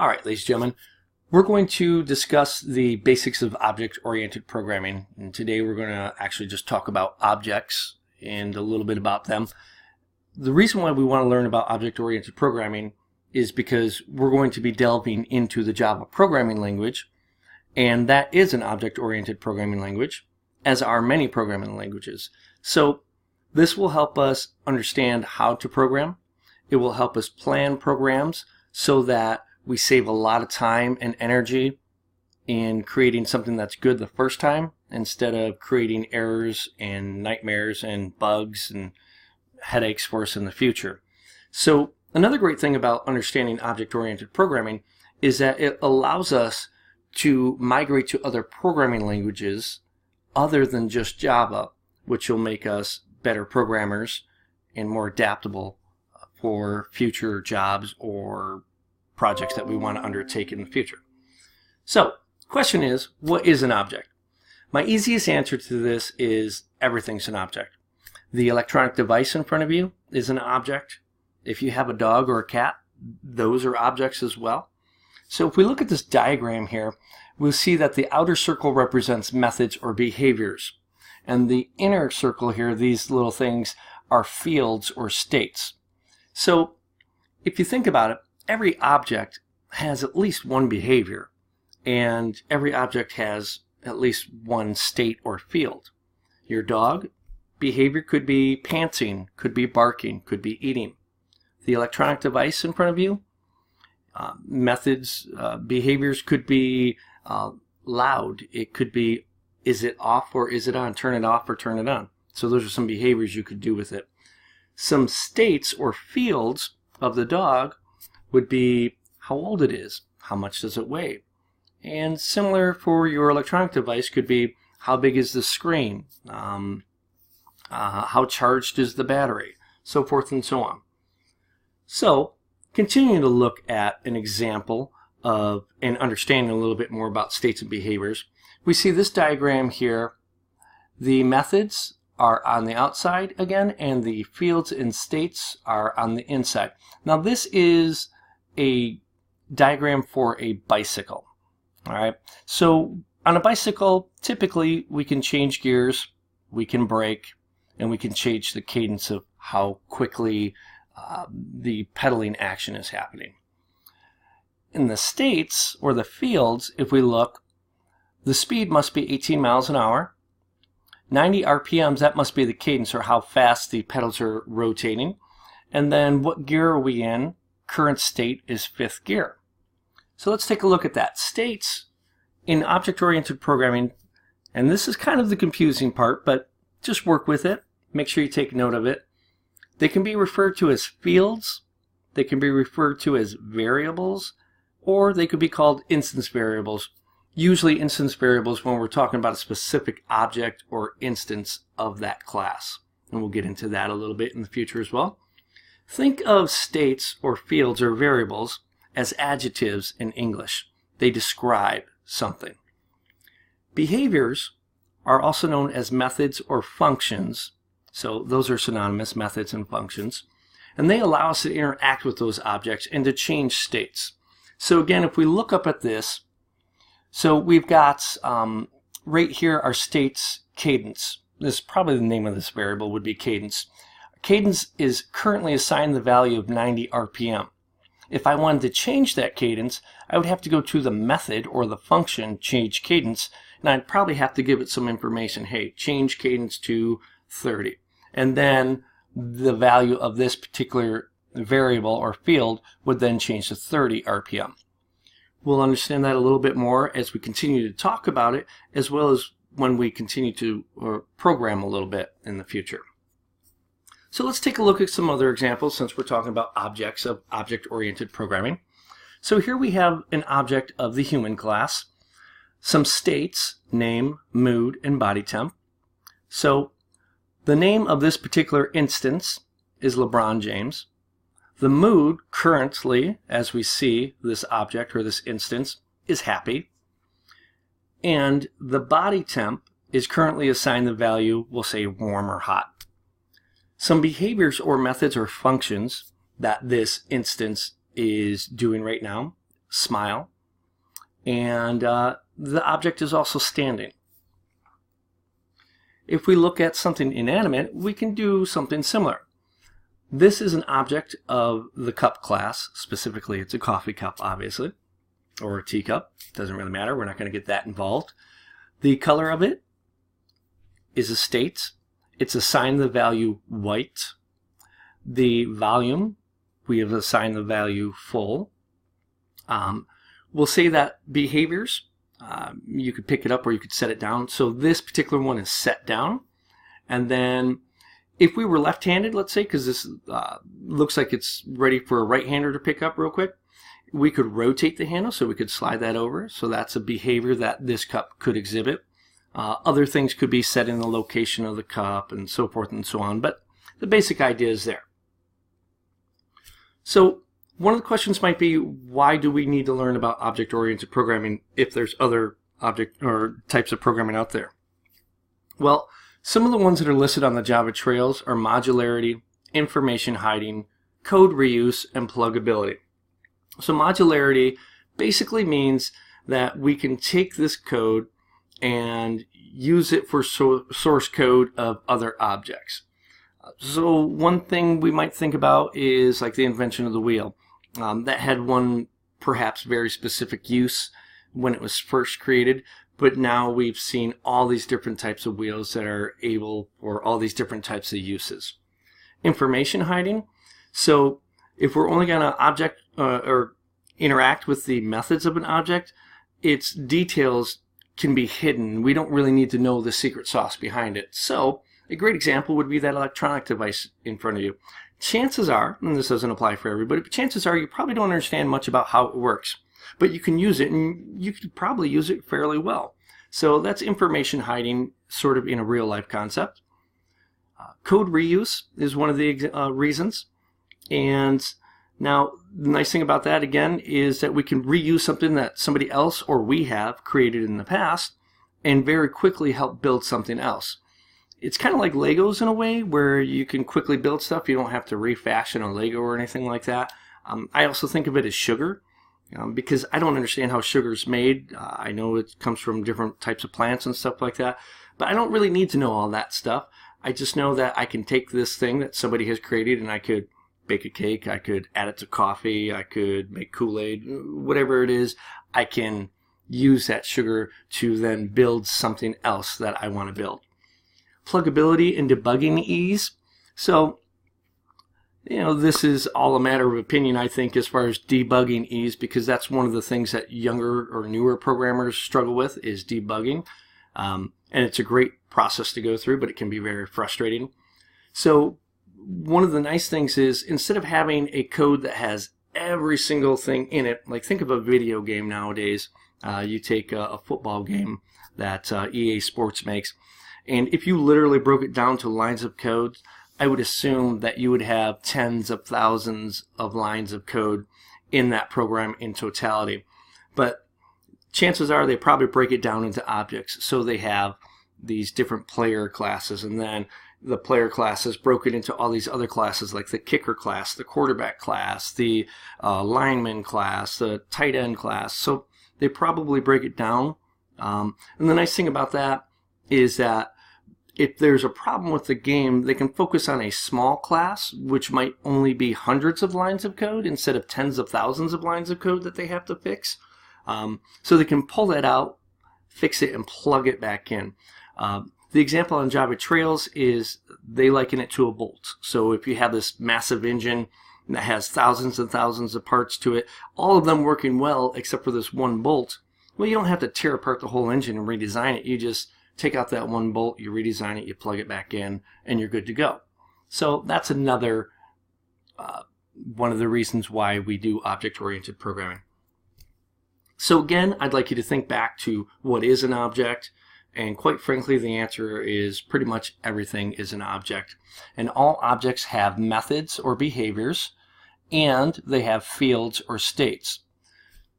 All right, ladies and gentlemen, we're going to discuss the basics of object-oriented programming. And today we're going to actually just talk about objects and a little bit about them. The reason why we want to learn about object-oriented programming is because we're going to be delving into the Java programming language, and that is an object-oriented programming language, as are many programming languages. So this will help us understand how to program. It will help us plan programs so that we save a lot of time and energy in creating something that's good the first time instead of creating errors and nightmares and bugs and headaches for us in the future. So another great thing about understanding object-oriented programming is that it allows us to migrate to other programming languages other than just Java, which will make us better programmers and more adaptable for future jobs or projects that we want to undertake in the future. So, question is, what is an object? My easiest answer to this is everything's an object. The electronic device in front of you is an object. If you have a dog or a cat, those are objects as well. So if we look at this diagram here, we'll see that the outer circle represents methods or behaviors. And the inner circle here, these little things, are fields or states. So if you think about it, every object has at least one behavior, and every object has at least one state or field. Your dog behavior could be panting, could be barking, could be eating. The electronic device in front of you, behaviors could be loud. It could be, is it off or is it on? Turn it off or turn it on. So those are some behaviors you could do with it. Some states or fields of the dog would be how old it is, how much does it weigh. And similar for your electronic device could be how big is the screen, how charged is the battery, so forth and so on. So, continuing to look at an example of and understanding a little bit more about states and behaviors, we see this diagram here. The methods are on the outside again, and the fields and states are on the inside. Now this is a diagram for a bicycle. All right. So on a bicycle, typically we can change gears, we can brake, and we can change the cadence of how quickly the pedaling action is happening. In the states or the fields, if we look, the speed must be 18 miles an hour. 90 RPMs, that must be the cadence or how fast the pedals are rotating. And then what gear are we in? Current state is 5th gear. So let's take a look at that. States in object-oriented programming, and this is kind of the confusing part, but just work with it. Make sure you take note of it. They can be referred to as fields, they can be referred to as variables, or they could be called instance variables. Usually instance variables when we're talking about a specific object or instance of that class. And we'll get into that a little bit in the future as well. Think of states or fields or variables as adjectives in English. They describe something. Behaviors are also known as methods or functions. So those are synonymous, methods and functions. And they allow us to interact with those objects and to change states. So again, if we look up at this, so we've got right here our states cadence. This is probably the name of this variable would be cadence. Cadence is currently assigned the value of 90 RPM. If I wanted to change that cadence, I would have to go to the method or the function change cadence, and I'd probably have to give it some information. Hey, change cadence to 30. And then the value of this particular variable or field would then change to 30 RPM. We'll understand that a little bit more as we continue to talk about it, as well as when we continue to program a little bit in the future. So let's take a look at some other examples since we're talking about objects of object-oriented programming. So here we have an object of the human class, some states, name, mood, and body temp. So the name of this particular instance is LeBron James. The mood currently, as we see this object or this instance, is happy. And the body temp is currently assigned the value, we'll say warm or hot. Some behaviors or methods or functions that this instance is doing right now smile, and the object is also standing. If we look at something inanimate, we can do something similar. This is an object of the cup class. Specifically, it's a coffee cup, obviously, or a teacup. Doesn't really matter. We're not going to get that involved. The color of it is a state. It's assigned the value white. The volume, we have assigned the value full. We'll say that behaviors, you could pick it up or you could set it down. So this particular one is set down. And then if we were left-handed, let's say, because this looks like it's ready for a right-hander to pick up real quick, we could rotate the handle, so we could slide that over. So that's a behavior that this cup could exhibit. Other things could be set in the location of the cup and so forth and so on, but the basic idea is there. So one of the questions might be, why do we need to learn about object-oriented programming if there's other object or types of programming out there? Well, some of the ones that are listed on the Java trails are modularity, information hiding, code reuse, and pluggability. So modularity basically means that we can take this code and use it for source code of other objects. So one thing we might think about is like the invention of the wheel. That had one perhaps very specific use when it was first created, but now we've seen all these different types of wheels that are able for all these different types of uses. Information hiding. So if we're only going to object or interact with the methods of an object, its details can be hidden. We don't really need to know the secret sauce behind it. So a great example would be that electronic device in front of you. Chances are, and this doesn't apply for everybody, but chances are you probably don't understand much about how it works. But you can use it, and you could probably use it fairly well. So that's information hiding, sort of in a real-life concept. Code reuse is one of the reasons. And now, the nice thing about that, again, is that we can reuse something that somebody else or we have created in the past and very quickly help build something else. It's kind of like Legos in a way, where you can quickly build stuff. You don't have to refashion a Lego or anything like that. I also think of it as sugar, because I don't understand how sugar is made. I know it comes from different types of plants and stuff like that, but I don't really need to know all that stuff. I just know that I can take this thing that somebody has created and I could bake a cake, I could add it to coffee, I could make Kool-Aid, whatever it is. I can use that sugar to then build something else that I want to build. Pluggability and debugging ease. So, this is all a matter of opinion, I think, as far as debugging ease, because that's one of the things that younger or newer programmers struggle with, is debugging. And it's a great process to go through, but it can be very frustrating. So one of the nice things is, instead of having a code that has every single thing in it, like think of a video game nowadays. You take a football game that EA Sports makes, and if you literally broke it down to lines of code, I would assume that you would have tens of thousands of lines of code in that program in totality. But chances are they probably break it down into objects. So they have these different player classes, and then the player class is broken into all these other classes, like the kicker class, the quarterback class, the lineman class, the tight end class. So they probably break it down. And the nice thing about that is that if there's a problem with the game, they can focus on a small class, which might only be hundreds of lines of code instead of tens of thousands of lines of code that they have to fix. So they can pull that out, fix it, and plug it back in. The example on Java Trails is they liken it to a bolt. So if you have this massive engine that has thousands and thousands of parts to it, all of them working well except for this one bolt, well, you don't have to tear apart the whole engine and redesign it. You just take out that one bolt, you redesign it, you plug it back in, and you're good to go. So that's another one of the reasons why we do object-oriented programming. So again, I'd like you to think back to what is an object, and quite frankly, the answer is pretty much everything is an object. And all objects have methods or behaviors, and they have fields or states.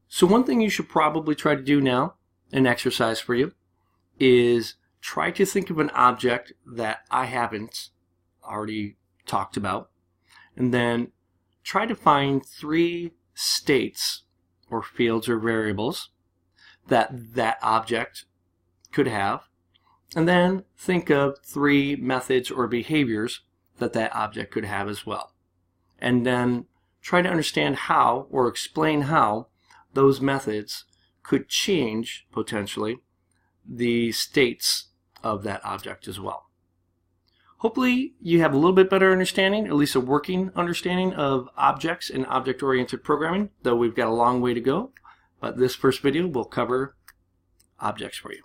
So one thing you should probably try to do now, an exercise for you, is try to think of an object that I haven't already talked about, and then try to find 3 states or fields or variables that that object could have, and then think of 3 methods or behaviors that that object could have as well. And then try to understand how, or explain how, those methods could change, potentially, the states of that object as well. Hopefully you have a little bit better understanding, at least a working understanding of objects and object-oriented programming, though we've got a long way to go. But this first video will cover objects for you.